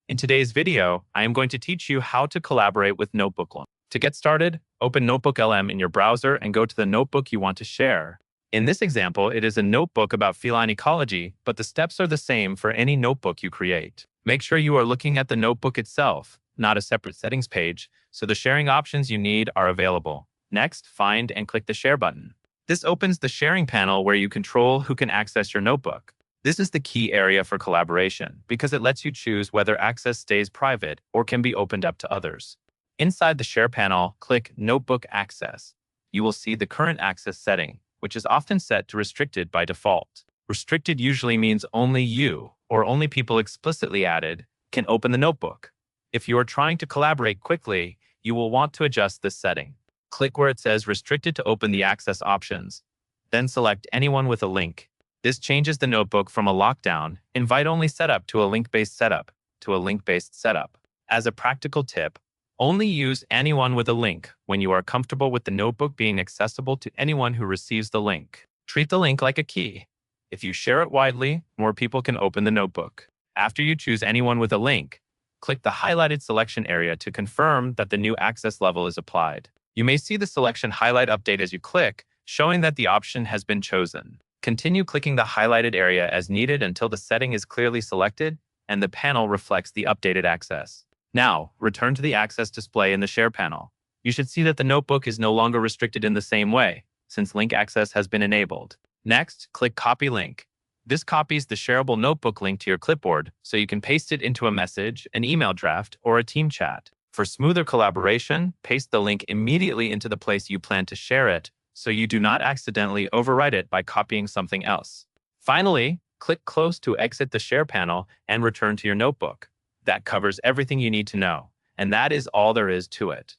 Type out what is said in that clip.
In today's video, I am going to teach you how to collaborate with Notebooklm. To get started, open Notebooklm in your browser and go to the notebook you want to share. In this example, it is a notebook about feline ecology, but the steps are the same for any notebook you create. Make sure you are looking at the notebook itself, not a separate settings page, so the sharing options you need are available. Next, find and click the Share button. This opens the sharing panel where you control who can access your notebook. This is the key area for collaboration because it lets you choose whether access stays private or can be opened up to others. Inside the Share panel, click Notebook Access. You will see the current access setting, which is often set to Restricted by default. Restricted usually means only you, or only people explicitly added, can open the notebook. If you are trying to collaborate quickly, you will want to adjust this setting. Click where it says Restricted to open the access options. Then select Anyone with a link. This changes the notebook from a lockdown, invite-only setup to a link-based setup, As a practical tip, only use anyone with a link when you are comfortable with the notebook being accessible to anyone who receives the link. Treat the link like a key. If you share it widely, more people can open the notebook. After you choose anyone with a link, click the highlighted selection area to confirm that the new access level is applied. You may see the selection highlight update as you click, showing that the option has been chosen. Continue clicking the highlighted area as needed until the setting is clearly selected and the panel reflects the updated access. Now, return to the access display in the Share panel. You should see that the notebook is no longer restricted in the same way, since link access has been enabled. Next, click Copy Link. This copies the shareable notebook link to your clipboard, so you can paste it into a message, an email draft, or a team chat. For smoother collaboration, paste the link immediately into the place you plan to share it, so you do not accidentally overwrite it by copying something else. Finally, click Close to exit the Share panel and return to your notebook. That covers everything you need to know, and that is all there is to it.